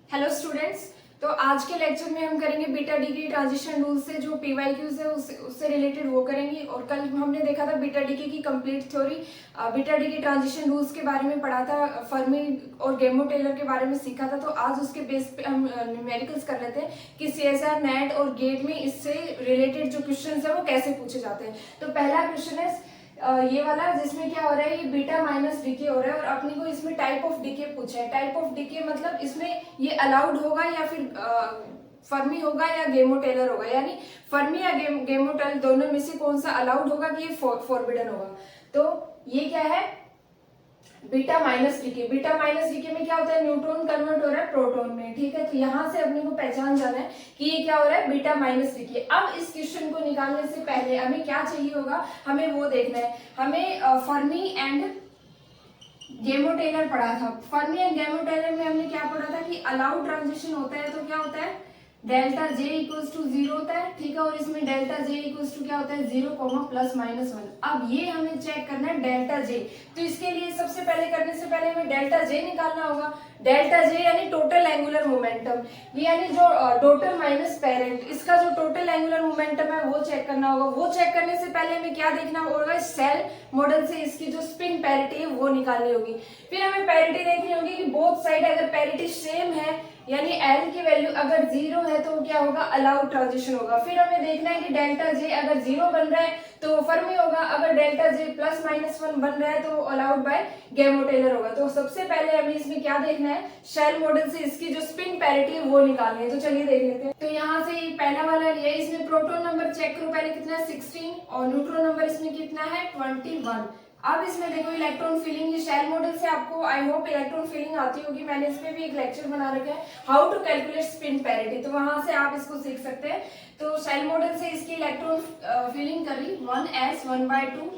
Hello students. तो आज के लेक्चर में हम करेंगे बीटा डिग्री ट्रांजिशन रूल से जो पीवाईक्यूज है उससे रिलेटेड वो करेंगे। और कल हमने देखा था बीटा डिग्री की complete theory, beta degree transition rules के बारे में पढ़ा था, फर्मी और गेमो टेलर के बारे में सीखा था। तो आज उसके बेस पे हम न्यूमेरिकल्स कर लेते हैं कि सीएसआर, नेट और गेट में इससे रिलेटेड जो क्वेश्चन है वो कैसे पूछे जाते हैं। तो पहला क्वेश्चन है ये वाला, जिसमें क्या हो रहा है, ये बीटा माइनस डीके हो रहा है और अपनी को इसमें टाइप ऑफ डीके पूछा है। टाइप ऑफ डीके मतलब इसमें ये अलाउड होगा या फिर फर्मी होगा या गेमो टेलर होगा, यानी फर्मी या गेमो टेलर दोनों में से कौन सा अलाउड होगा कि ये फॉरबिडन होगा। तो ये क्या है, beta minus decay. Beta minus decay में क्या होता है, न्यूट्रॉन कन्वर्ट हो रहा है प्रोटॉन में, ठीक है। तो यहाँ से अपने को पहचान जाना है कि ये क्या हो रहा है, बीटा माइनस डीके। अब इस क्वेश्चन को निकालने से पहले हमें क्या चाहिए होगा, हमें वो देखना है। हमें फर्मी एंड गेमो टेलर पढ़ा था। फर्मी एंड गेमो टेलर में हमने क्या पढ़ा था कि अलाउड ट्रांजिशन होता है तो क्या होता है, डेल्टा जे इक्वल्स टू 0 होता है, ठीक है। और इसमें डेल्टा जे इक्वल्स टू क्या होता है, 0, ±1। अब ये हमें चेक करना है डेल्टा जे। तो इसके लिए सबसे पहले करने से पहले हमें डेल्टा जे निकालना होगा। डेल्टा जे यानी टोटल एंगुलर मोमेंटम, यानी जो डॉटर माइनस पेरेंट, इसका जो टोटल एंगुलर मोमेंटम है वो चेक करना होगा। वो चेक करने से पहले हमें क्या देखना होगा, सेल मॉडल से इसकी जो स्पिन पैरिटी है वो निकालनी होगी। फिर हमें पैरिटी देखनी होगी कि बोथ साइड अगर पैरिटी सेम है, यानी एल की वैल्यू अगर 0 है तो क्या होगा, अलाउड ट्रांजिशन होगा। फिर हमें देखना है कि डेल्टा जे अगर 0 बन रहा है तो फर्मी होगा, अगर डेल्टा जे ±1 बन रहा है तो अलाउड बाय गेमो टेलर होगा। तो सबसे पहले हमें इसमें क्या देखना है, शेल मॉडल से इसकी जो स्पिन पैरिटी है वो निकालनी है। तो चलिए देख लेते हैं। तो यहाँ से पहला वाला लिया, इसमें प्रोटॉन नंबर चेक करो पहले कितना है, 16, और न्यूट्रॉन नंबर इसमें कितना है, 21। अब इसमें देखो इलेक्ट्रॉन फिलिंग, ये शेल मॉडल से आपको आई होप इलेक्ट्रॉन फिलिंग आती होगी। मैंने इस पे भी एक लेक्चर बना रखा है, how to calculate spin parity, तो वहां से आप इसको सीख सकते हैं। तो शेल मॉडल से इसकी इलेक्ट्रॉन फिलिंग करी, 1s 1/2,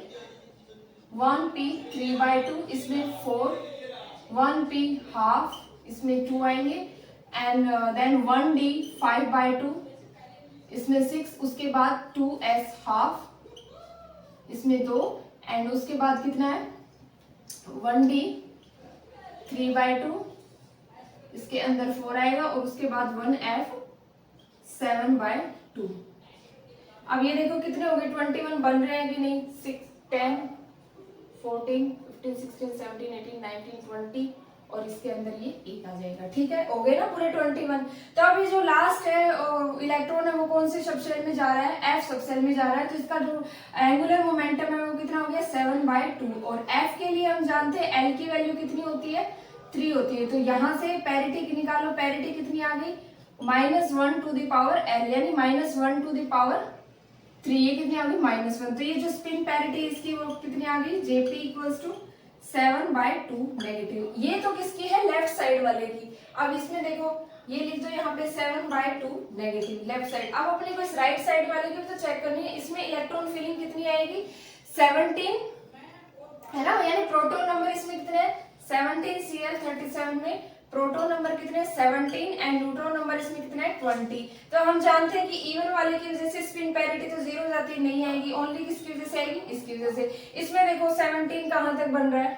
1p 3/2, इसमें 4, 1p हाफ, इसमें 2 आएंगे, एंड देन 1d 5/2, इसमें 6, उसके बाद 2s हाफ, इसमें 2, एंड उसके बाद कितना है, 1d 3/2, इसके अंदर 4 आएगा, और उसके बाद 1f 7/2। अब ये देखो कितने हो गए, 21 बन रहे हैं कि नहीं, 6, 10, 14, 15, 16, 17, 18, 19, 20, और इसके अंदर ये 8 आ जाएगा, ठीक है। हो गए ना पूरे 21। तो अब ये जो लास्ट है इलेक्ट्रॉन है वो कौन से सबसेल में जा रहा है, एफ सबसेल में जा रहा है। तो इसका जो एंगुलर मोमेंटम है वो कितना हो गया, 7/2। और एफ के लिए हम जानते हैं एल की वैल्यू कितनी होती है, 3 होती है। तो यहाँ से पैरिटी निकालो, पैरिटी कितनी आ गई, -1 टू द पावर एल, यानी -1 टू द पावर 3, ये कितनी आ गई, -1। तो ये जो स्पिन पैरिटी इसकी वो कितनी आ गई, जेपी इक्वल्स टू 7/2 नेगेटिव। ये तो किसकी है, लेफ्ट साइड वाले की। अब इसमें देखो ये लिख दो यहाँ पे 7/2 नेगेटिव लेफ्ट साइड। अब अपने को इस राइट साइड वाले की तो चेक करनी है, इसमें इलेक्ट्रॉन फिलिंग कितनी आएगी, 17 है ना, यानी प्रोटॉन नंबर इसमें कितने हैं, 17, Cl37 में प्रोटॉन नंबर कितने, 17, एंड न्यूट्रॉन नंबर इसमें कितना है, 20। तो हम जानते हैं कि इवन वाले की वजह से स्पिन पैरिटी तो 0 हो जाती है, नहीं आएगी, ओनली किसकी वजह से आएगी, इसकी वजह से। इसमें देखो 17 कहां तक बन रहा है,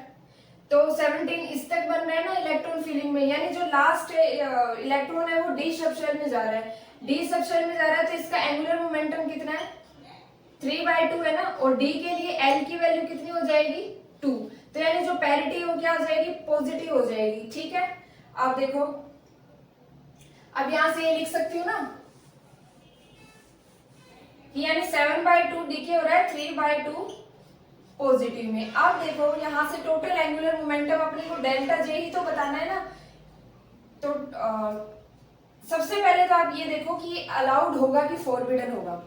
तो 17 इस तक बन रहा है ना इलेक्ट्रॉन फिलिंग में, यानी जो लास्ट इलेक्ट्रॉन है वो डी सबशेल में जा रहा है, डी सबशेल में जा रहा है। तो इसका एंगुलर मोमेंटम कितना है, 3/2 है ना, और डी के लिए एल की वैल्यू कितनी हो जाएगी, 2। तो यानी जो पैरिटी वो क्या हो जाएगी, पॉजिटिव हो जाएगी, ठीक है। आप देखो अब यहां से ये लिख सकती हूँ ना कि यानी 7/2 डीके हो रहा है 3/2 पॉजिटिव में। अब देखो यहां से टोटल एंगुलर मोमेंटम अपने को डेल्टा जे ही तो बताना है ना। तो सबसे पहले तो आप ये देखो कि अलाउड होगा कि फॉरबिडन होगा।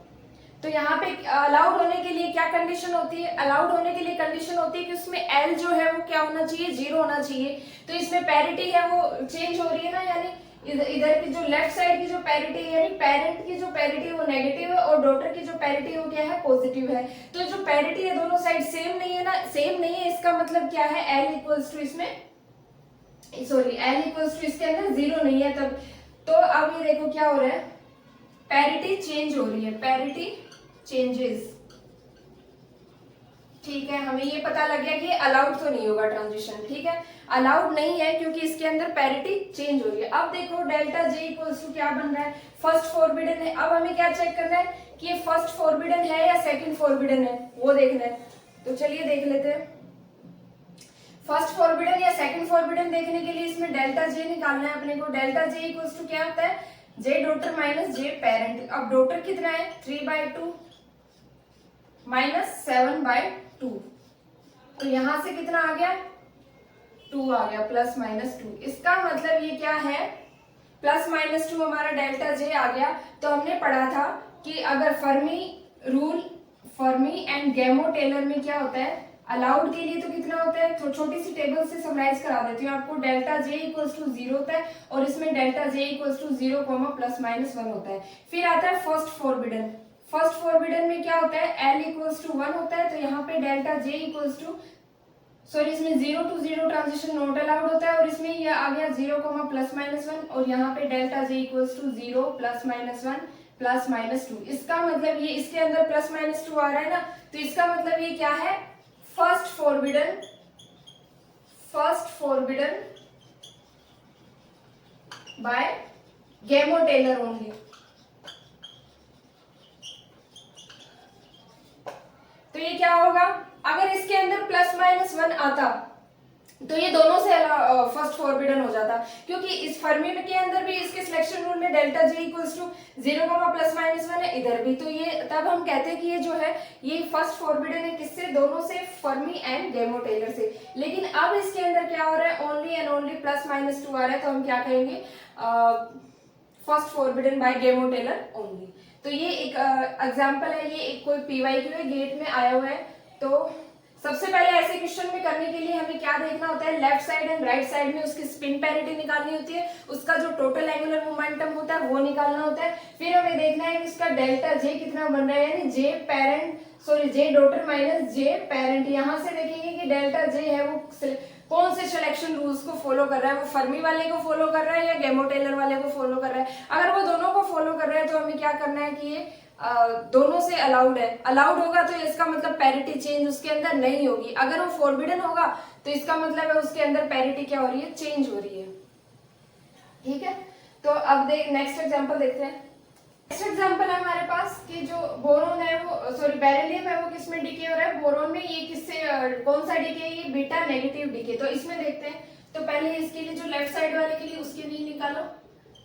तो यहाँ पे अलाउड होने के लिए क्या कंडीशन होती है, अलाउड होने के लिए कंडीशन होती है कि उसमें एल जो है वो क्या होना चाहिए, 0 होना चाहिए। तो इसमें पैरिटी है वो चेंज हो रही है ना, यानी इधर की जो लेफ्ट साइड की जो पैरिटी है, यानी पेरेंट की जो पैरिटी है वो नेगेटिव है, और डॉटर की जो पैरिटी है वो क्या है, पॉजिटिव है। तो जो पैरिटी है दोनों साइड सेम नहीं है ना, सेम नहीं है, इसका मतलब क्या है, एल इक्वल्स टू इसमें, सॉरी एल इक्वल्स टू इसके अंदर 0 नहीं है तब। तो अब ये देखो क्या हो रहा है, पैरिटी चेंज हो रही है, पैरिटी चेंजेस, ठीक है, हमें ये पता लग गया कि ये अलाउड तो नहीं होगा ट्रांजिशन। ठीक है, अलाउड नहीं है क्योंकि इसके अंदर पैरिटी चेंज हो रही है। अब देखो डेल्टा जे इक्वल्स टू क्या बन रहा है, फर्स्ट फॉरबिडन है। अब हमें क्या चेक करना है कि ये फर्स्ट फॉरबिडन है या सेकंड फॉरबिडन है, वो देखना है। तो चलिए देख लेते हैं। फर्स्ट फॉरबिडन या सेकंड फॉरबिडन देखने के लिए इसमें डेल्टा जे निकालना है अपने को। डेल्टा जे इक्वल्स टू क्या होता है, जे डॉटर माइनस जे पेरेंट। अब डॉटर कितना है 3/2 माइनस 7/2, तो यहां से कितना आ गया 2 आ गया, प्लस माइनस 2। इसका मतलब ये क्या है, प्लस माइनस 2 हमारा डेल्टा जे आ गया। तो हमने पढ़ा था कि अगर Fermi rule, Fermi and Gamow Teller में क्या होता है, अलाउड के लिए तो कितना होता है, तो छोटी सी टेबल से समराइज करा देती हूँ आपको। डेल्टा जे इक्वल्स टू 0 होता है और इसमें delta J equals to 0, plus minus 1 होता है। फिर आता है फर्स्ट फॉरबिडन। फर्स्ट फॉरबिडन में क्या होता है, एल इक्वल्स टू 1 होता है। तो यहाँ पे delta J equals to, sorry इसमें 0 to 0 ट्रांजिशन नॉट अलाउड होता है और इसमें ये आ गया 0, प्लस माइनस 1 और यहाँ पे delta J equals to 0 plus minus 1 plus minus 2। इसका मतलब ये इसके अंदर प्लस माइनस 2 आ रहा है ना, तो इसका मतलब ये क्या है, first forbidden, first forbidden by Gamow Teller only. तो ये क्या होगा, अगर इसके अंदर प्लस माइनस 1 आता तो ये दोनों से फर्स्ट फॉरबिडन हो जाता, क्योंकि इस फर्मी के अंदर भी इसके सिलेक्शन रूल में delta J equals to 0, plus minus 1 है, इधर भी। तो ये तब हम कहते हैं कि ये जो है ये फर्स्ट फॉरबिडन है, किससे, दोनों से, फर्मी एंड गैमो टेलर से। लेकिन अब इसके अंदर क्या हो रहा है, only and only plus minus 2 आ रहा है, तो हम क्या कहेंगे, first forbidden by Gamow Teller only. तो ये एक एग्जाम्पल है, ये एक कोई पीवाईक्यू है, गेट में आया हुआ है। तो सबसे पहले ऐसे क्वेश्चन में करने के लिए हमें क्या देखना होता है, left side and right side में उसकी स्पिन पैरिटी निकालनी होती है, उसका जो टोटल एंगुलर मोमेंटम होता है वो निकालना होता है। फिर हमें देखना है कि उसका डेल्टा जे कितना बन रहा है, यानी जे पेरेंट, सॉरी जे डॉटर माइनस जे पेरेंट। यहां से देखेंगे कि डेल्टा जे है वो कौन से सिलेक्शन रूल्स को फॉलो कर रहा है, वो फर्मी वाले को फॉलो कर रहा है या गैमो टेलर वाले को फॉलो कर रहा है। अगर वो दोनों को फॉलो कर रहा है तो हमें क्या करना है कि ये दोनों से अलाउड है। अलाउड होगा तो इसका मतलब पैरिटी चेंज उसके अंदर नहीं होगी। अगर वो फॉरबिडन होगा तो इसका मतलब है उसके अंदर पैरिटी क्या हो रही है, चेंज हो रही है। ठीक है, तो अब नेक्स्ट एग्जांपल देखते हैं। नेक्स्ट एग्जांपल है हमारे पास कि जो बोरोन है वो, सॉरी बेरिलियम है वो किसमें डिके हो रहा है, बोरोन में। ये किससे, कौन सा डिके है, ये बीटा नेगेटिव डिके। तो इसमें देखते हैं, तो पहले इसके लिए जो लेफ्ट साइड वाले के लिए उसके लिए निकालो।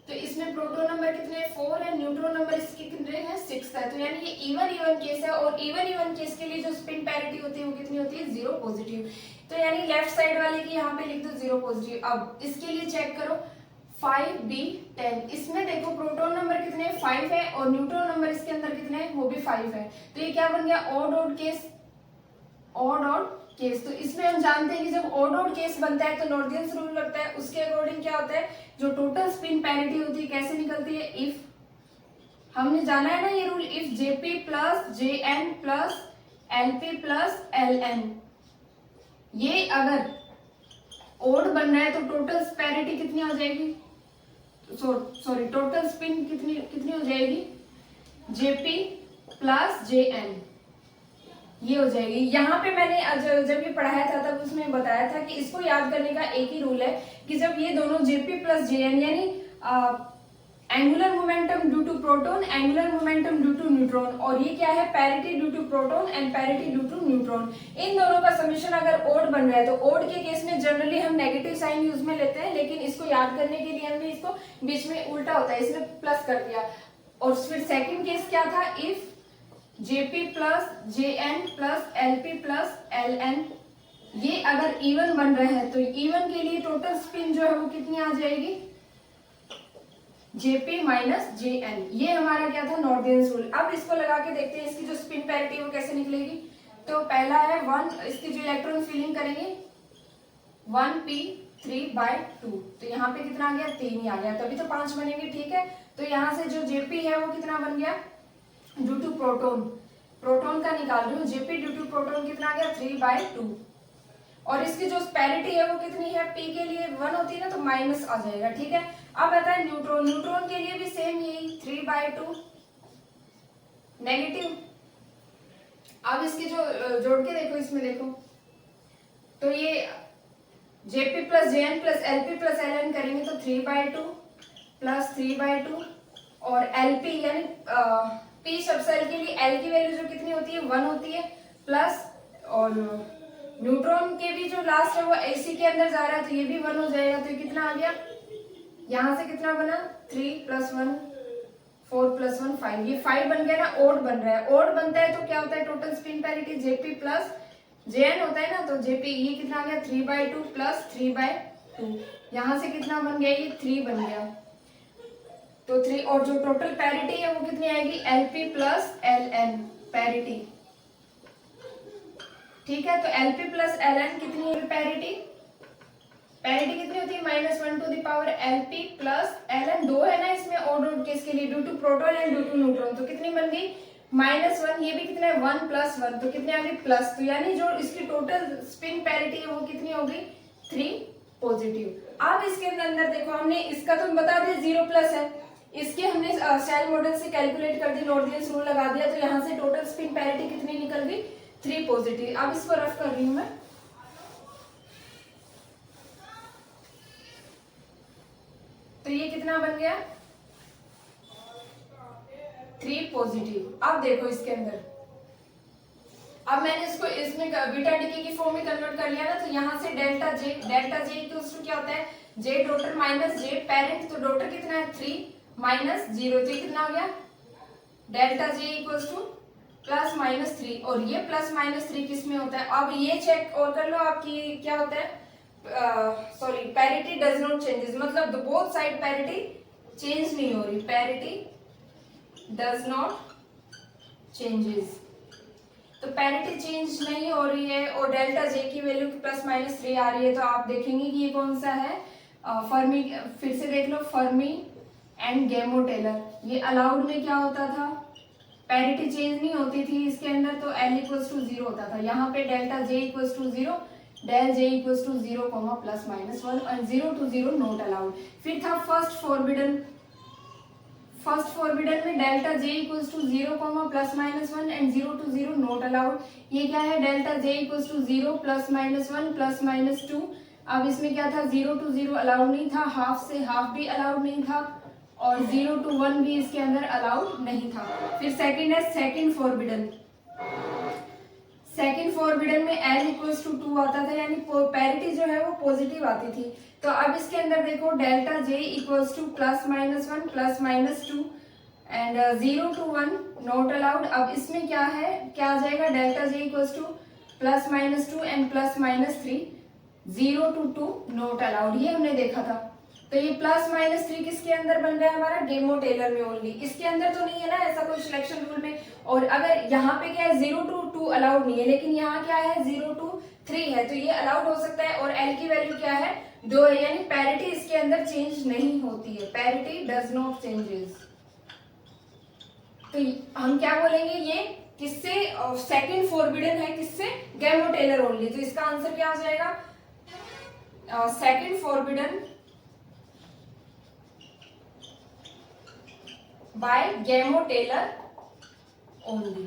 तो इसमें प्रोटॉन नंबर कितने हैं, 4 है, न्यूट्रॉन नंबर इसके कितने हैं, 6 है। तो यानी ये इवन केस है, और इवन केस के लिए जो स्पिन पैरिटी होती है वो कितनी होती है, 0 पॉजिटिव। तो यानी लेफ्ट साइड वाले की यहाँ पे लिख दो 0 पॉजिटिव। अब इसके लिए चेक करो 5b10। इसमें देखो प्रोटॉन नंबर कितने हैं, 5 है, और न्यूट्रॉन नंबर इसके अंदर कितने हैं, वो भी 5 है। तो ये क्या बन गया, odd odd case, odd odd case. तो इसमें हम जानते हैं कि जब ऑड ऑड केस बनता है तो नॉर्दियंस रूल लगता है। उसके अकॉर्डिंग क्या होता है, जो टोटल स्पिन पैरिटी होती है कैसे निकलती है, इफ, हमने जाना है ना ये rule, if JP plus JN plus LP plus LN, ये अगर ऑड बन रहा है तो टोटल पैरिटी कितनी हो जाएगी, सॉरी टोटल स्पिन कितनी हो जाएगी, जेपी प्लस जेएन, ये हो जाएगी। यहाँ पे मैंने जब ये पढ़ाया था तब उसमें बताया था कि इसको याद करने का एक ही रूल है कि जब ये दोनों जेपी प्लस जेएन, यानी angular momentum due to proton, angular momentum due to neutron, और ये क्या है, parity due to proton and parity due to neutron, इन दोनों का समेशन अगर ओड बन रहा है तो ओड के केस में जनरली हम नेगेटिव साइन यूज में लेते हैं, लेकिन इसको याद करने के लिए हमने इसको बीच में उल्टा होता है, इसमें प्लस कर दिया। और फिर सेकेंड केस क्या था, if JP plus JN plus LP plus LN, ये अगर इवन बन रहा है तो इवन के लिए टोटल स्पिन जो है वो कितनी आ जाएगी, जेपी माइनस जेएन। ये हमारा क्या था, नॉर्दियंस रूल। अब इसको लगा के देखते हैं इसकी जो स्पिन पैरिटी वो कैसे निकलेगी। तो पहला है 1, इसकी जो इलेक्ट्रॉन फिलिंग करेंगे 1p3/2, तो यहाँ पे कितना आ गया, 3 ही आ गया, तभी तो 5 बनेंगे। ठीक है, तो यहाँ से जो जेपी है वो कितना बन गया, ड्यू टू प्रोटॉन, प्रोटॉन का निकाल रही हूँ, जेपी ड्यू टू प्रोटॉन कितना आ गया, 3/2, और इसकी जो पैरिटी है वो कितनी है, पी के लिए 1 होती है ना, तो माइनस आ जाएगा। ठीक है, अब आता है न्यूट्रॉन, न्यूट्रॉन के लिए भी सेम यही 3/2 नेगेटिव, अब इसके जो जोड़ के देखो, इसमें देखो तो ये JP plus JN plus LP plus LN करेंगे तो 3/2 प्लस 3/2 और एलपी यानी पी सब सेल के लिए एल की वैल्यू जो कितनी होती है 1 होती है, प्लस और न्यूट्रॉन के भी जो लास्ट है वो एसी के अंदर जा रहा है तो ये भी 1 हो जाएगा। तो ये कितना आ गया, यहां से कितना बना 3 + 1 4 + 1 5, ये 5 बन गया ना, ओड बन रहा है। ओड बनता है तो क्या होता है, total spin parity JP plus JN होता है ना, तो जेपी ये कितना आ गया 3/2 प्लस 3/2, यहां से कितना बन गया, ये 3 बन गया तो 3, और जो टोटल पैरिटी है वो कितनी आएगी एलपी प्लस एलएन पैरिटी, ठीक है। तो एलपी प्लस एलएन कितनी है पैरिटी, पैरिटी कितनी होती है -1 to the power LP plus LN, 2 है ना इसमें और डॉट केस के लिए due to proton and due to neutron, तो कितनी बन गई -1, ये भी कितना है 1 + 1 तो कितने आ गई प्लस, तो यानी जो इसकी टोटल स्पिन पैरिटी है वो कितनी हो गई 3 पॉजिटिव। अब इसके अंदर देखो हमने इसका तो बता दिया 0+ है, इसके हमने सेल मॉडल से कैलकुलेट कर दी, नॉर्डियंस रूल लगा दिया, तो यहाँ से टोटल स्पिन पैरिटी कितनी निकल गई 3 पॉजिटिव। अब इसको रफ कर रही हूं मैं, तो ये कितना बन गया 3 पॉजिटिव। अब देखो इसके अंदर, अब मैंने इसको इसमें बीटा डीके की फॉर्म में कन्वर्ट कर लिया ना, तो यहाँ से डेल्टा जे इक्वल्स टू क्या होता है जे डॉटर माइनस जे पेरेंट, तो डॉटर कितना है 3 - 0, तो ये कितना हो गया डेल्टा जे इक्वल्स टू +-3, और ये +-3 किस में होता है, अब ये चेक और कर लो आपकी क्या होता है, sorry parity does not changes, मतलब बोथ साइड पैरिटी चेंज नहीं हो रही, पैरिटी डज नॉट चेंजेस, तो पैरिटी चेंज नहीं हो रही है और डेल्टा जे की वैल्यू +-3 आ रही है, तो आप देखेंगे कि ये कौन सा है फर्मी, फिर से देख लो फर्मी एंड गेमो टेलर, ये अलाउड में क्या होता था पैरिटी चेंज नहीं होती थी इसके अंदर, तो L = 0 होता था, यहाँ पे डेल्टा J = 0, डेल J = 0, ±1 और 0 to 0 नॉट अलाउड। फिर था फर्स्ट फॉरबिडन में delta J = 0, ±1 and 0 to 0 not allowed. ये क्या है डेल्टा J = 0, +-1 +-2, अब इसमें क्या था 0 to 0 अलाउड नहीं था, हाफ से हाफ भी अलाउड नहीं था और 0 to 1 भी इसके अंदर अलाउड नहीं था। फिर सेकंड है सेकंड फॉरबिडन में L = 2 आता था, यानी पैरिटी जो है वो पॉजिटिव आती थी। तो अब इसके अंदर देखो delta J = +-1 +-2 and 0 to 1 not allowed. अब इसमें क्या है, क्या आ जाएगा delta J = +-2 and +-3, 0 to 2 not allowed, ये हमने देखा था। तो ये +-3 किसके अंदर बन रहा है हमारा गेमो टेलर में ओनली, इसके अंदर तो नहीं है ना ऐसा कोई सिलेक्शन रूल में। और अगर यहाँ पे क्या है 0 to 2 अलाउड नहीं है, लेकिन यहाँ क्या है 0 to 3 है, तो ये अलाउड हो सकता है। और L की वैल्यू क्या है 2 है, यानी पैरिटी इसके अंदर चेंज नहीं होती है, पैरिटी डज नॉट चेंजेस। तो हम क्या बोलेंगे, ये किससे सेकंड फॉरबिडन है, किससे गेमो टेलर ओनली, तो इसका आंसर क्या हो जाएगा सेकंड फॉरबिडन बाय गेमो टेलर ओनली।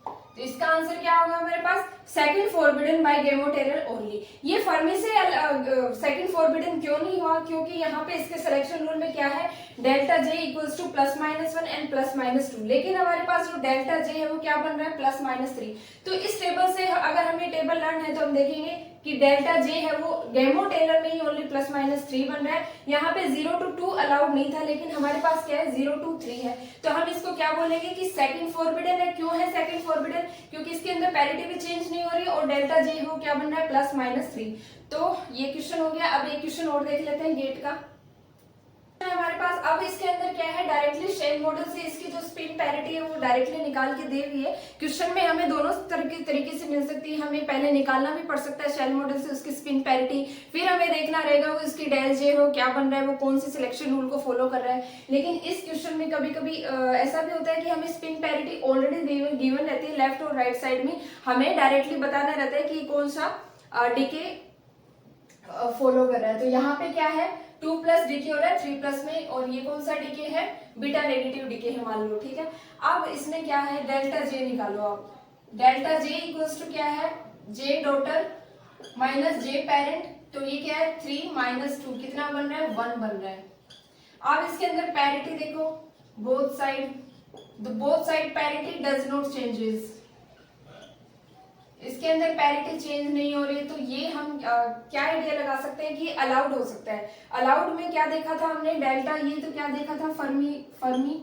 तो इसका आंसर क्या होगा हमारे पास सेकंड फॉरबिडन बाय गेमो टेलर ओनली। ये फर्मी से सेकंड फॉरबिडन क्यों नहीं हुआ, क्योंकि यहाँ पे इसके सिलेक्शन रूल में क्या है डेल्टा J = +-1 एंड +-2, लेकिन हमारे पास जो डेल्टा J है वो क्या बन रहा है +-3। तो इस टेबल से अगर हमें टेबल लर्न है तो हम देखेंगे कि डेल्टा J है वो गेमो टेलर में ही ओनली +-3 बन रहा है। यहाँ पे 0 to 2 अलाउड नहीं था, लेकिन हमारे पास क्या है 0 to 3 है, तो हम इसको क्या बोलेंगे कि सेकंड फॉरबिडन है। क्यों है सेकंड फॉरबिडन, क्योंकि इसके अंदर पैरिटी भी चेंज नहीं हो रही और डेल्टा J हो क्या बन रहा है +-3। तो ये क्वेश्चन हो गया। अब एक क्वेश्चन और देख लेते हैं गेट का हमारे पास। अब इसके अंदर क्या है डायरेक्टली शेल मॉडल से इसकी जो स्पिन पैरिटी है वो डायरेक्टली निकाल के दे रही है। क्वेश्चन में हमें दोनों तरीके से मिल सकती है, हमें पहले निकालना भी पड़ सकता है शेल मॉडल से उसकी स्पिन पैरिटी, फिर हमें देखना रहेगा वो इसकी डेल जे हो क्या बन रहा है, वो कौन सी सिलेक्शन रूल को फॉलो कर रहा है। लेकिन इस क्वेश्चन में कभी कभी ऐसा भी होता है कि हमें स्पिन पैरिटी ऑलरेडी गिवन रहती है लेफ्ट और राइट साइड में, हमें डायरेक्टली बताना रहता है कि कौन सा डीके फॉलो कर रहा है। तो यहाँ पे क्या है 2+ डीके हो रहा है 3+ में, और ये कौन सा डीके है बीटा नेगेटिव डीके है मान लो, ठीक है। अब इसमें क्या है डेल्टा J निकालो आप, डेल्टा जे इक्वल्स टू क्या है, जे डॉटर माइनस जे पेरेंट, तो ये क्या है 3 माइनस 2 कितना बन रहा है 1 बन रहा है। अब इसके अंदर पैरिटी देखो, both side parity does not changes, इसके अंदर पैरिटी चेंज नहीं हो रही है, तो ये हम क्या आइडिया लगा सकते हैं कि अलाउड हो सकता है। अलाउड में क्या देखा था हमने, डेल्टा, ये तो क्या देखा था फर्मी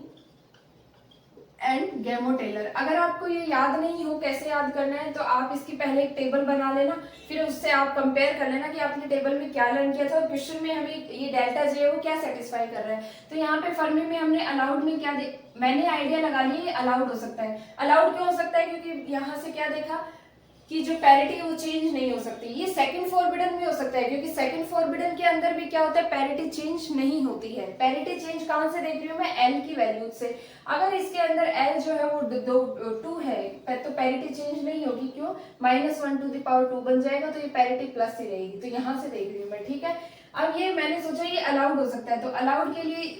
एंड गैमो टेलर। अगर आपको ये याद नहीं हो कैसे याद करना है, तो आप इसकी पहले एक टेबल बना लेना, फिर उससे आप कंपेयर कर लेना कि आपने टेबल में क्या लर्न किया था और क्वेश्चन में हमें ये डेल्टा जे वो क्या सेटिस्फाई कर रहा है। तो यहाँ पे फर्मी में हमने अलाउड में क्या मैंने आइडिया लगा लिया, ये अलाउड हो सकता है। अलाउड क्यों हो सकता है, क्योंकि यहाँ से क्या देखा कि जो पैरिटी है वो चेंज नहीं हो सकती। ये सेकंड फॉरबिडन में हो सकता है, क्योंकि सेकंड फॉरबिडन के अंदर भी क्या होता है, पैरिटी चेंज नहीं होती है। पैरिटी चेंज कहां से देख रही हूँ मैं, एल की वैल्यू से। अगर इसके अंदर एल जो है वो 2 है तो पैरिटी चेंज नहीं होगी, क्यों, -1 टू द पावर 2 बन जाएगा, तो ये पैरिटी प्लस ही रहेगी। तो यहाँ से देख रही हूँ मैं, ठीक है। अब ये मैंने सोचा ये अलाउड हो सकता है, तो अलाउड के लिए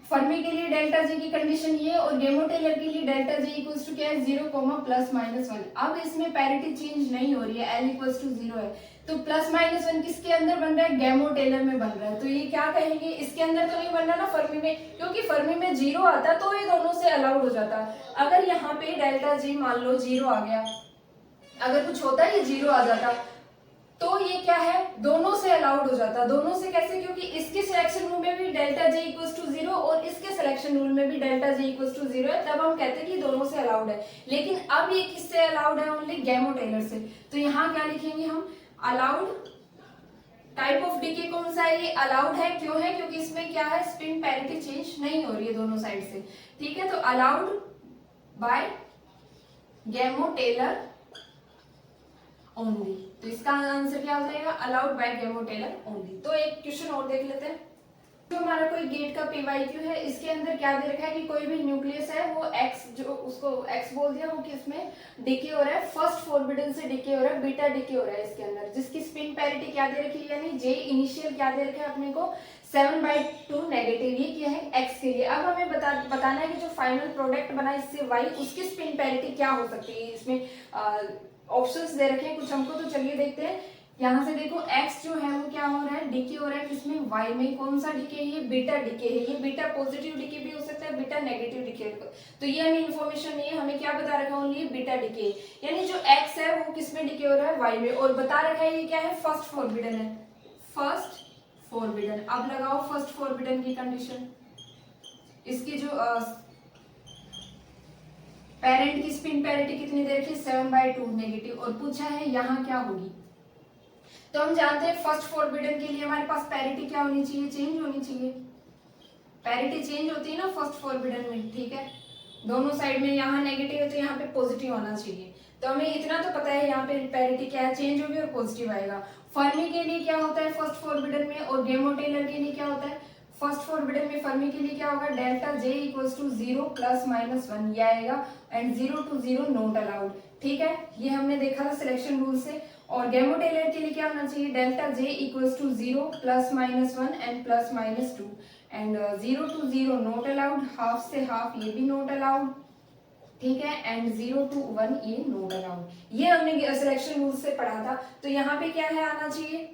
फर्मी के लिए डेल्टा जे की कंडीशन ये, और गैमो टेलर के लिए डेल्टा जे इक्वल्स टू क्या है 0, ±1। अब इसमें पैरिटी चेंज नहीं हो रही है, एल इक्वल्स टू 0 है, तो +-1 किसके अंदर बन रहा है, गैमो टेलर में बन रहा है। तो ये क्या कहेंगे, इसके अंदर तो नहीं बन रहा ना फर्मी में, क्योंकि फर्मी में 0 आता तो ये दोनों से अलाउड हो जाता। अगर यहाँ पे डेल्टा जे मान लो 0 आ गया, अगर कुछ होता है ये 0 आ जाता, तो ये क्या है, दोनों से अलाउड हो जाता। दोनों से कैसे, क्योंकि इसके सिलेक्शन रूल में भी डेल्टा जे इक्वल्स टू 0 और इसके सिलेक्शन रूल में भी डेल्टा जे इक्वल्स टू 0 है, तब हम कहते हैं कि दोनों से अलाउड है। लेकिन अब ये किससे अलाउड है, ओनली गैमो टेलर से। तो यहाँ क्या लिखेंगे हम, अलाउड टाइप ऑफ डीके कौन सा है, ये अलाउड है। क्यों है, क्योंकि इसमें क्या है, स्पिन पैरिटी चेंज नहीं हो रही है दोनों साइड से, ठीक है। तो allowed by Gamow Teller only, तो इसका आंसर क्या हो जाएगा, allowed by Gamow Teller only. तो एक क्वेश्चन और देख लेते हैं। जो हमारा कोई गेट का पीवाईक्यू है, इसके अंदर क्या दे रखा है कि कोई भी न्यूक्लियस है वो एक्स, जो उसको एक्स बोल दिया, वो किसमें डिके हो रहा है, फर्स्ट फॉरबिडन से डिके हो रहा है, बीटा डिके हो रहा है इसके अंदर, जिसकी स्पिन पैरिटी क्या दे रखी है, यानी जे इनिशियल क्या दे रखा है अपने को 7/2 नेगेटिव, ये क्या है एक्स के लिए। अब हमें बताना है कि जो फाइनल प्रोडक्ट बना इससे वाई, उसकी स्पिन पैरिटी क्या हो सकती है। इसमें ऑप्शंस दे रखे हैं कुछ हमको, तो चलिए देखते हैं। यहाँ से देखो x जो है वो क्या हो रहा है, डीके हो रहा है किसमें, y में। कौन सा डीके है, ये बीटा डीके है। ये बीटा पॉजिटिव डीके भी हो सकता है, बीटा नेगेटिव डीके। तो ये हमें इन्फॉर्मेशन नहीं है, हमें क्या बता रखा है, ओनली बीटा डीके, यानी जो x है वो किसमें डीके हो रहा है, y में। और बता रखा है ये क्या है, फर्स्ट फॉरबिडन है, फर्स्ट फॉरबिडन। अब लगाओ फर्स्ट फॉरबिडन की कंडीशन, इसकी जो पेरेंट की स्पिन पैरिटी कितनी दे रखी है, 7/2 नेगेटिव, और पूछा है यहाँ क्या होगी। तो हम जानते हैं फर्स्ट फॉरबिडन के लिए हमारे पास पैरिटी क्या होनी चाहिए, चेंज होनी चाहिए। पैरिटी चेंज होती है ना फर्स्ट फॉरबिडन में, ठीक है। दोनों साइड में, यहाँ नेगेटिव है तो यहाँ पे पॉजिटिव होना चाहिए। तो हमें इतना तो पता है यहाँ पे पैरिटी क्या है, चेंज होगी और पॉजिटिव आएगा। फर्मी के लिए क्या होता है फर्स्ट फॉरबिडन में, और गैमो टेलर के लिए क्या होता है फर्स्ट फॉरबिडन में। फर्मी के लिए क्या होगा, डेल्टा जे इक्वल्स टू 0 ±1 ये आएगा, एंड 0 to 0 नॉट अलाउड, ठीक है। ये हमने देखा था सिलेक्शन रूल से। और गैमो टेलर के लिए क्या होना चाहिए, delta J equals to 0 ±1 and +-2, and 0 to 0 not allowed, half से हाफ ये भी नॉट अलाउड, ठीक है, एंड 0 to 1 ये नॉट अलाउड। ये हमने सिलेक्शन रूल से पढ़ा था। तो यहाँ पे क्या है आना चाहिए,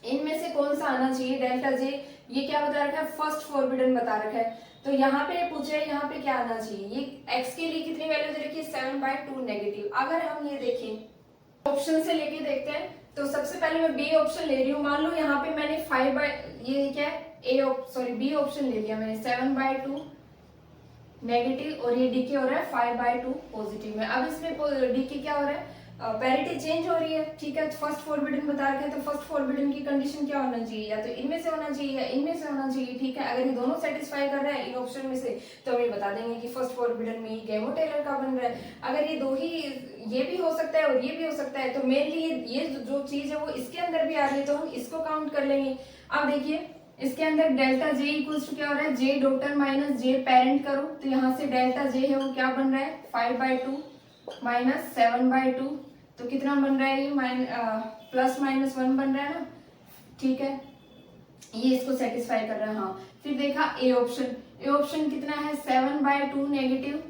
इनमें से कौन सा आना चाहिए, डेल्टा जे, ये क्या बता रखा है, फर्स्ट फॉरबिडन बता रखा है। तो यहाँ पे पूछे यहाँ पे क्या आना चाहिए, ये x के लिए कितनी वैल्यू दे रखी है, 7/2 नेगेटिव। अगर हम ये देखें ऑप्शन से लेके देखते हैं, तो सबसे पहले मैं बी ऑप्शन ले रही हूँ। मान लो यहाँ पे मैंने 5 ये क्या है बी ऑप्शन ले लिया मैंने, 7/2 नेगेटिव, और ये डीके हो रहा है 5/2 पॉजिटिव में। अब इसमें डीके क्या हो रहा है, पैरिटी चेंज हो रही है, ठीक है। फर्स्ट फॉरबिडन बता रखे हैं, तो फर्स्ट फॉरबिडन की कंडीशन क्या होना चाहिए, या तो इनमें से होना चाहिए या इनमें से होना चाहिए, ठीक है। अगर ये दोनों सेटिस्फाई कर रहा है इन ऑप्शन में से, तो हमें बता देंगे कि फर्स्ट फॉरबिडन में गैमो टेलर का बन रहा है। अगर ये दो ही, ये भी हो सकता है और ये भी हो सकता है, तो मेनली ये जो चीज है वो इसके अंदर भी आ रही है, तो हम इसको काउंट कर लेंगे। अब देखिए इसके अंदर डेल्टा जे इक्वल्स टू क्या हो रहा है, जे डॉटर माइनस जे पेरेंट करो, तो यहाँ से डेल्टा जे है वो क्या बन रहा है, 5/2 - 7/2, तो कितना बन रहा है ये, +-1 बन रहा है ना, ठीक है। ये इसको सेटिस्फाई कर रहा है, हाँ। फिर देखा ए ऑप्शन, ए ऑप्शन कितना है, 7/2 नेगेटिव,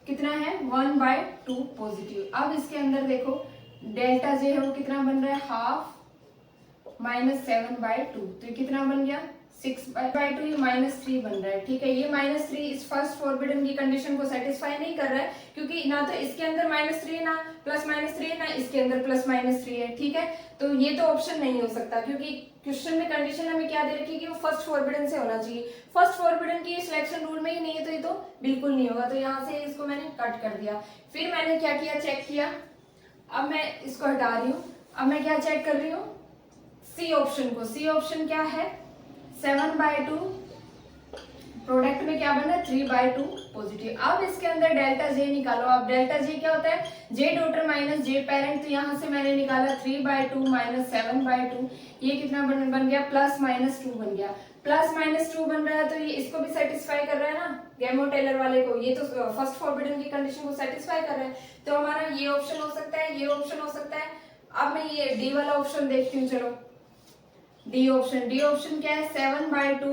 कितना है 1/2 पॉजिटिव। अब इसके अंदर देखो डेल्टा जे है वो कितना बन रहा है हाफ माइनस 7/2, तो ये कितना बन गया 6/2, ये -3 बन रहा है। ठीक है, ये -3 इस फर्स्ट फॉरबिडन की कंडीशन को सेटिस्फाई नहीं कर रहा है, क्योंकि ना तो इसके अंदर -3 है, ना +-3 है, ना इसके अंदर +-3 है। ठीक है, तो ये तो ऑप्शन नहीं हो सकता, क्योंकि क्वेश्चन में कंडीशन हमें क्या दे रखी है कि वो फर्स्ट फॉरबिडन से होना चाहिए। फर्स्ट फॉरबिडन की सिलेक्शन रूल में ही नहीं है, तो ये तो बिल्कुल नहीं होगा। तो यहाँ से इसको मैंने कट कर दिया। फिर मैंने क्या किया, चेक किया। अब मैं इसको हटा रही हूँ। अब मैं क्या चेक कर रही हूँ, सी ऑप्शन को। सी ऑप्शन क्या है 7/2, प्रोडक्ट में क्या बना 3/2 पॉजिटिव। अब इसके अंदर डेल्टा जे निकालो। अब डेल्टा जे क्या होता है, जे डॉटर माइनस जे पेरेंट, तो यहाँ से मैंने निकाला 3/2 माइनस 7/2, ये कितना बन गया +-2 बन गया। +-2 बन रहा है, तो ये इसको भी सेटिस्फाई कर रहा है ना, गैमो टेलर वाले को। ये तो फर्स्ट फॉरबिडन की कंडीशन को सेटिस्फाई कर रहा है, तो हमारा ये ऑप्शन हो सकता है, ये ऑप्शन हो सकता है। अब मैं ये डी वाला ऑप्शन देखती हूँ। चलो डी ऑप्शन, डी ऑप्शन क्या है 7/2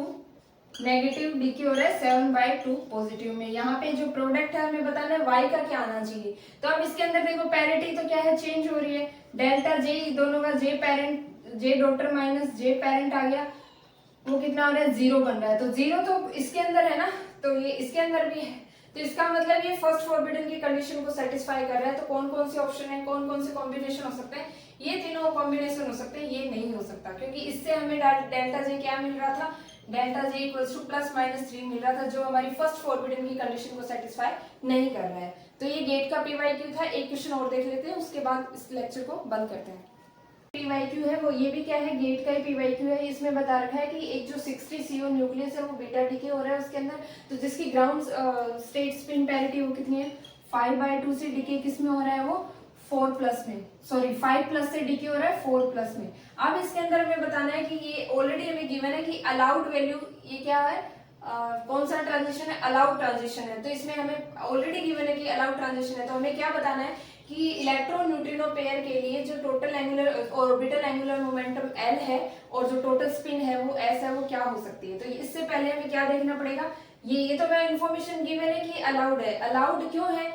नेगेटिव, डी की हो रहा है 7/2 पॉजिटिव में। यहाँ पे जो प्रोडक्ट है हमें बताना है y का क्या आना चाहिए। तो अब इसके अंदर देखो पैरिटी तो क्या है, चेंज हो रही है। डेल्टा जे दोनों का जे पेरेंट, जे डॉटर माइनस जे पेरेंट आ गया, वो कितना हो रहा है 0 बन रहा है। तो 0 तो इसके अंदर है ना, तो ये इसके अंदर भी है, तो इसका मतलब ये फर्स्ट फॉरबिडन की कंडीशन को सेटिस्फाई कर रहा है। तो कौन कौन से ऑप्शन है, कौन कौन से कॉम्बिनेशन हो सकते हैं, ये तीनों कॉम्बिनेशन हो सकते हैं, ये नहीं हो सकता, क्योंकि इससे हमें डेल्टा जे क्या मिल रहा था, डेल्टा जे इक्वल्स टू +-3 मिल रहा था, जो हमारी फर्स्ट फॉरबिडन की कंडीशन को सेटिस्फाई नहीं कर रहा है। तो ये गेट का पीवाईक्यू था। एक क्वेश्चन और देख लेते हैं, उसके बाद इस लेक्चर को बंद करते हैं। पीवाईक्यू है वो ये भी क्या है, गेट का ही पीवाईक्यू है। इसमें बता रखा है कि एक जो 60 CO न्यूक्लियस है वो बीटा डीके हो रहा है उसके अंदर, तो जिसकी ग्राउंड स्टेट स्पिन पैरिटी वो कितनी है 5/2 से डीके किस में हो रहा है वो 4+ में, सॉरी 5+ से डीके हो रहा है 4+ में। अब इसके अंदर हमें बताना है कि ये ऑलरेडी हमें गिवन है कि अलाउड वैल्यू, ये क्या है कौन सा ट्रांजिशन है, अलाउड ट्रांजिशन है। तो इसमें हमें ऑलरेडी गिवन है कि अलाउड ट्रांजिशन है, तो हमें क्या बताना है कि इलेक्ट्रॉन न्यूट्रिनो पेयर के लिए जो total angular orbital angular momentum L है और जो टोटल स्पिन है वो S है, वो क्या हो सकती है। तो इससे पहले हमें क्या देखना पड़ेगा, ये तो मैं इन्फॉर्मेशन गिवन है कि अलाउड है। अलाउड क्यों है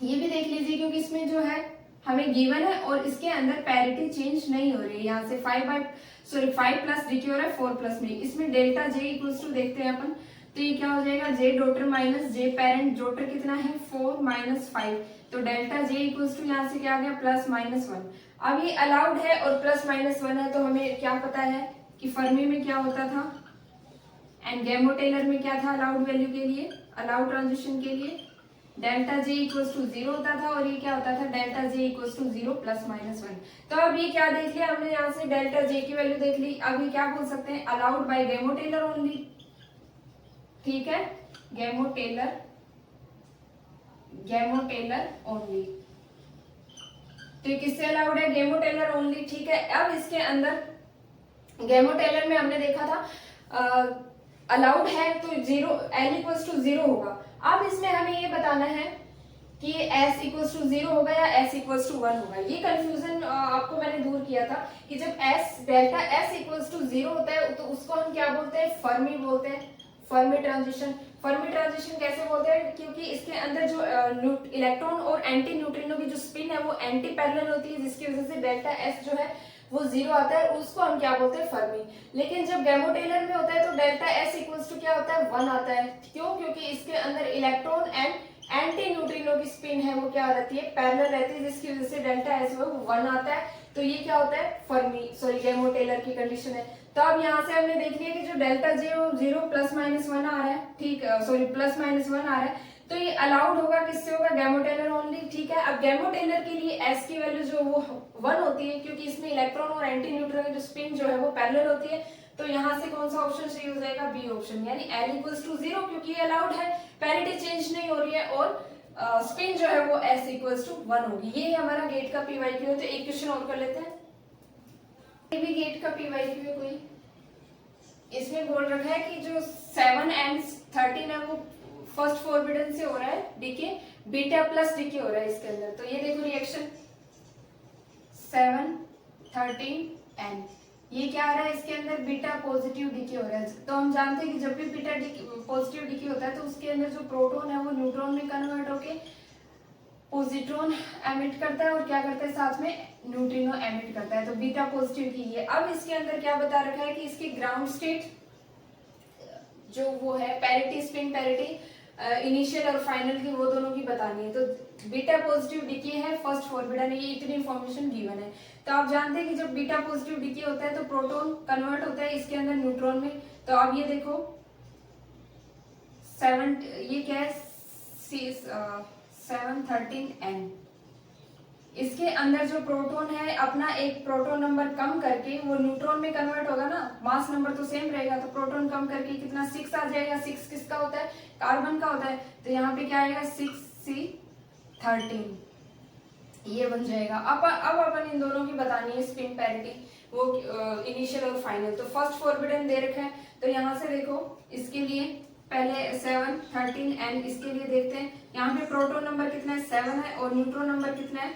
ये भी देख लीजिए, क्योंकि इसमें जो है हमें गिवन है और इसके अंदर पैरिटी चेंज नहीं हो रही है। यहाँ से 5+ डी की हो रहा है 4+ में। इसमें डेल्टा जे इक्वल्स टू देखते हैं अपन, तो ये क्या हो जाएगा जे डॉटर माइनस जे पेरेंट, डॉटर कितना है 4 - 5, तो डेल्टा जे इक्वल्स टू यहाँ से क्या आ गया +-1। अब ये अलाउड है और +-1 है, तो हमें क्या पता है कि फर्मी में क्या होता था एंड गैमो टेलर में क्या था अलाउड वैल्यू के लिए, अलाउड ट्रांजिशन के लिए डेल्टा जे इक्वल्स टू 0 होता था, और ये क्या होता था डेल्टा जे इक्वल्स टू 0 +-1। तो अब ये क्या देख लिया हमने, यहाँ से डेल्टा जे की वैल्यू देख ली। अब ये क्या बोल सकते हैं, allowed by Gamow Teller only. ठीक है, गैमो टेलर ओनली, तो ये किससे अलाउड है, गैमो टेलर ओनली। ठीक है, अब इसके अंदर गैमो टेलर में हमने देखा था अलाउड है तो 0 L इक्वल्स टू 0 होगा। अब इसमें हमें ये बताना है कि S इक्वल्स टू 0 होगा या S इक्वल्स टू 1 होगा। ये कंफ्यूजन आपको मैंने दूर किया था कि जब डेल्टा S इक्वल्स टू 0 होता है तो उसको हम क्या बोलते हैं, फर्मी बोलते हैं, फर्मी ट्रांजिशन। फर्मी ट्रांजिशन कैसे बोलते हैं, क्योंकि इसके अंदर जो इलेक्ट्रॉन और एंटी न्यूट्रिनो की जो स्पिन है वो एंटी पैरेलल होती है, जिसकी वजह से डेल्टा S जो है वो 0 आता है, उसको हम क्या बोलते हैं फर्मी। लेकिन जब गैमो टेलर में होता है तो डेल्टा S इक्वल्स टू क्या होता है 1 आता है। क्यों, क्योंकि इसके अंदर इलेक्ट्रॉन एंड एंटी न्यूट्रिनो की स्पिन है वो क्या रहती है पैरेलल रहती है, जिसकी वजह से डेल्टा S वो 1 आता है। तो ये क्या होता है फर्मी, सॉरी गैमो टेलर की कंडीशन है। तो अब यहाँ से हमने देख लिया कि जो डेल्टा जे वो 0 +-1 आ रहा है, ठीक है, सॉरी +-1 आ रहा है, तो ये अलाउड होगा किससे होगा, गैमो टेलर ओनली। ठीक है, अब गैमो टेलर के लिए S की वैल्यू जो वो 1 होती है, क्योंकि इसमें इलेक्ट्रॉन और एंटी न्यूट्रॉन की जो स्पिन जो है वो पैरेलल होती है। तो यहाँ से कौन सा ऑप्शन सही हो जाएगा, बी ऑप्शन, यानी L इक्वल्स टू 0, क्योंकि ये अलाउड है, पैरिटी चेंज नहीं हो रही है, और स्पिन जो है वो S इक्वल्स टू 1 होगी। ये हमारा गेट का पीवाईक्यू है। तो एक क्वेश्चन और कर लेते हैं, ये भी गेट का पीवाईक्यू है कोई। इसमें बोल रखा है कि जो 7 and 13 है वो फर्स्ट फॉरबिडन से हो रहा है डीके, बीटा प्लस डीके हो रहा है इसके अंदर। तो ये देखो रिएक्शन 7, 13 N, ये क्या आ रहा है इसके अंदर, बीटा पॉजिटिव डीके हो रहा है। तो हम जानते हैं कि जब भी बीटा पॉजिटिव डीके होता है तो उसके अंदर जो प्रोटॉन है वो न्यूट्रॉन में कन्वर्ट होके पॉजिट्रॉन एमिट करता है और क्या करता है साथ में न्यूट्रिनो एमिट करता है। तो बीटा पॉजिटिव की ये। अब इसके अंदर क्या बता रखा है कि इसकी ग्राउंड स्टेट जो वो है पैरिटी, स्पिन पैरिटी, इनिशियल और फाइनल की, वो दोनों की बतानी है। तो बीटा पॉजिटिव डीके है, फर्स्ट फॉरबिडन है, ये इतनी इंफॉर्मेशन गिवन है। तो आप जानते हैं कि जब बीटा पॉजिटिव डीके होता है तो प्रोटॉन कन्वर्ट होता है इसके अंदर न्यूट्रॉन में। तो अब ये देखो 7, ये क्या है 713N, इसके अंदर जो प्रोटॉन है अपना एक प्रोटॉन नंबर कम करके वो न्यूट्रॉन में कन्वर्ट होगा ना, मास नंबर तो सेम रहेगा, तो प्रोटॉन कम करके कितना 6 आ जाएगा। 6 किसका होता है, कार्बन का होता है। तो यहाँ पे क्या आएगा 6C13, ये बन जाएगा। अब अपन इन दोनों की बतानी है स्पिन पैरिटी, वो इनिशियल और फाइनल। तो फर्स्ट फॉरबिडन दे रखा है, तो यहाँ से देखो इसके लिए पहले 713N, इसके लिए देखते हैं। यहाँ पे प्रोटॉन नंबर कितना है 7 है और न्यूट्रॉन नंबर कितना है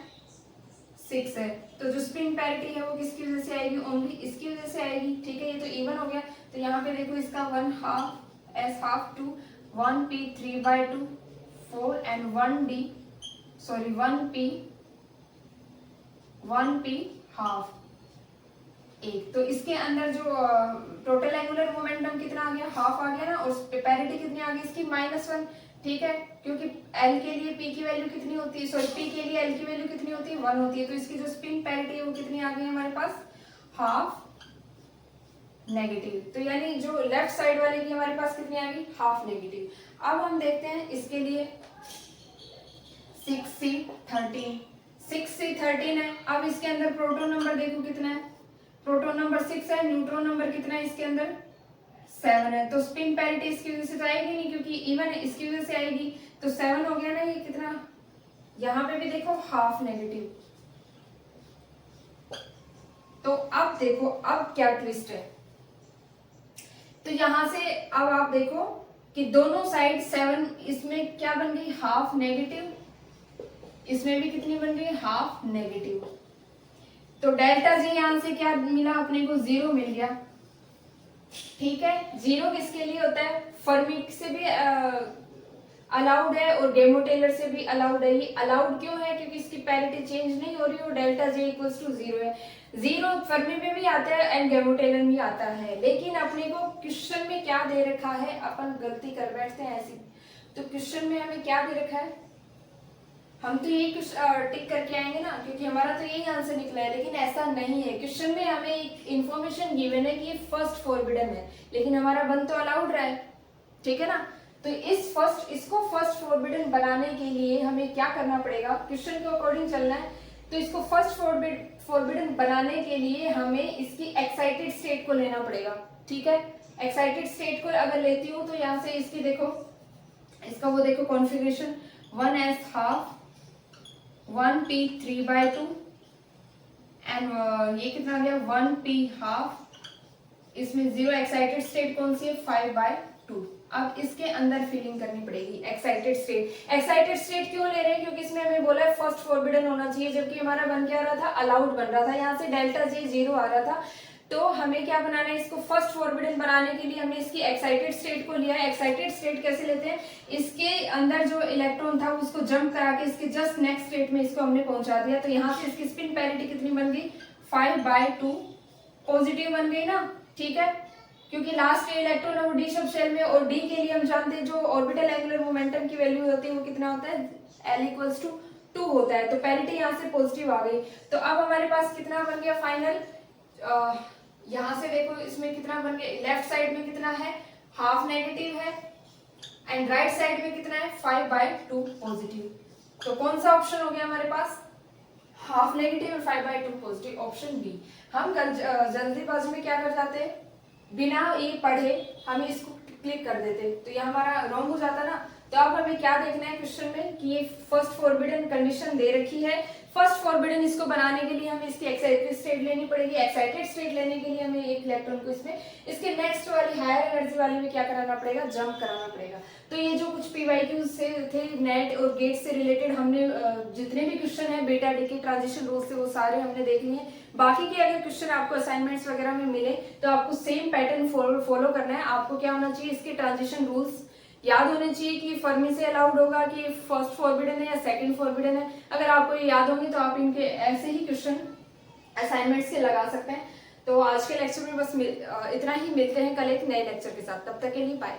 6 है। तो जो स्पिन पैरिटी है वो किसकी वजह से आएगी, ओनली इसकी वजह से आएगी। ठीक है, ये तो इवन हो गया। तो यहाँ पे देखो इसका 1/2 S half 2 1P 3/2 4 and 1P half 1। तो इसके अंदर जो टोटल एंगुलर मोमेंटम कितना आ गया, हाफ आ गया ना, और पैरिटी कितनी आ गई इसकी -1। ठीक है, क्योंकि L के लिए P की वैल्यू कितनी होती है, सॉरी P के लिए L की वैल्यू कितनी होती है 1 होती है। तो इसकी जो स्पिन पैरिटी है वो कितनी आ गई हमारे पास, हाफ नेगेटिव। तो यानी जो लेफ्ट साइड वाले की हमारे पास कितनी आ गई, हाफ नेगेटिव। अब हम देखते हैं इसके लिए 6C13 है। अब इसके अंदर प्रोटॉन नंबर देखो कितना है, प्रोटॉन नंबर 6 है, न्यूट्रॉन नंबर कितना है इसके अंदर 7 है। तो स्पिन पैरिटी इसकी वजह से तो आएगी नहीं, क्योंकि इवन है इसकी वजह से आएगी। तो 7 हो गया ना, ये कितना, यहाँ पे भी देखो हाफ नेगेटिव। तो अब देखो अब क्या ट्विस्ट है, तो यहां से अब आप देखो कि दोनों साइड 7, इसमें क्या बन गई हाफ नेगेटिव, इसमें भी कितनी बन गई हाफ नेगेटिव। तो डेल्टा जी यहां से क्या मिला अपने को, 0 मिल गया। ठीक है, 0 किसके लिए होता है, फर्मी से भी अलाउड है और गेमो टेलर से भी अलाउड है। ये अलाउड क्यों है, क्योंकि इसकी पैरिटी चेंज नहीं हो रही और डेल्टा जे इक्वल्स टू 0 है। 0 फर्मी में भी आता है एंड गेमो टेलर भी आता है, लेकिन अपने को क्वेश्चन में क्या दे रखा है, अपन गलती कर बैठते हैं ऐसी। तो क्वेश्चन में हमें क्या दे रखा है, हम तो यही कुछ टिक करके आएंगे ना, क्योंकि हमारा तो यही आंसर निकला है, लेकिन ऐसा नहीं है। क्वेश्चन में हमें एक इन्फॉर्मेशन गिवन है कि ये फर्स्ट फॉरबिडन है, लेकिन हमारा बन तो अलाउड रहा है। ठीक है ना, तो इसको फर्स्ट फॉरबिडन बनाने के लिए हमें क्या करना पड़ेगा, क्वेश्चन के अकॉर्डिंग चलना है। तो इसको फर्स्ट फॉरबिडन बनाने के लिए हमें इसकी एक्साइटेड स्टेट को लेना पड़ेगा। ठीक है, एक्साइटेड स्टेट को अगर लेती हूँ तो यहाँ से इसकी देखो, इसका वो देखो configuration 1s half 1p 3/2 and ये कितना आ गया 1p हाफ, इसमें 0 एक्साइटेड स्टेट कौन सी है 5/2। अब इसके अंदर फिलिंग करनी पड़ेगी एक्साइटेड स्टेट। एक्साइटेड स्टेट क्यों ले रहे हैं, क्योंकि इसमें हमें बोला है फर्स्ट फॉरबिडन होना चाहिए, जबकि हमारा बन क्या रहा था, अलाउड बन रहा था। यहाँ से डेल्टा जे 0 आ रहा था, तो हमें क्या बनाना है, इसको फर्स्ट फॉरबिडन बनाने के लिए हमने इसकी एक्साइटेड स्टेट को लिया है। एक्साइटेड स्टेट कैसे लेते हैं, इसके अंदर जो इलेक्ट्रॉन था उसको जंप करा के इसके जस्ट नेक्स्ट स्टेट में इसको हमने पहुंचा दिया। तो यहाँ से इसकी स्पिन पैरिटी कितनी बन गई 5/2 पॉजिटिव बन गई ना। ठीक है, क्योंकि लास्ट इलेक्ट्रॉन है वो डी सब शेल में, और डी के लिए हम जानते हैं जो ऑर्बिटल एंगुलर मोमेंटम की वैल्यू होती है वो कितना होता है, L इक्वल्स टू 2 होता है। तो पैरिटी यहाँ से पॉजिटिव आ गई। तो अब हमारे पास कितना बन गया फाइनल, यहाँ से देखो इसमें कितना बन गया, लेफ्ट साइड में कितना है हाफ नेगेटिव है एंड राइट साइड में कितना है 5/2 पॉजिटिव। तो कौन सा ऑप्शन हो गया हमारे पास, हाफ नेगेटिव और 5/2 पॉजिटिव, ऑप्शन बी। हम जल्दीबाजी में क्या कर जाते हैं, बिना ये पढ़े हम इसको क्लिक कर देते, तो ये हमारा रॉन्ग हो जाता ना। तो अब हमें क्या देखना है क्वेश्चन में कि ये फर्स्ट फॉरबिडन कंडीशन दे रखी है। फर्स्ट फॉरबिडन इसको बनाने के लिए हमें इसकी एक्साइटेड स्टेट लेनी पड़ेगी। एक्साइटेड स्टेट लेने के लिए हमें एक इलेक्ट्रॉन को इसमें इसके नेक्स्ट नेक्स्ट वाली हायर एनर्जी वाली में क्या कराना पड़ेगा, जंप कराना पड़ेगा। तो ये जो कुछ पीवाईक्यू से थे नेट और गेट से रिलेटेड, हमने जितने भी क्वेश्चन है बीटा डी के ट्रांजिशन रूल से वो सारे हमने देख लिए। बाकी के अगर क्वेश्चन आपको असाइनमेंट्स वगैरह में मिले तो आपको सेम पैटर्न फॉलो करना है। आपको क्या होना चाहिए, इसके ट्रांजिशन रूल्स याद होने चाहिए कि फर्मी से अलाउड होगा कि फर्स्ट फॉरबिडन है या सेकंड फॉरबिडन है। अगर आपको ये याद होंगे तो आप इनके ऐसे ही क्वेश्चन असाइनमेंट्स के लगा सकते हैं। तो आज के लेक्चर में बस इतना ही, मिलते हैं कल एक नए लेक्चर के साथ, तब तक के लिए बाय।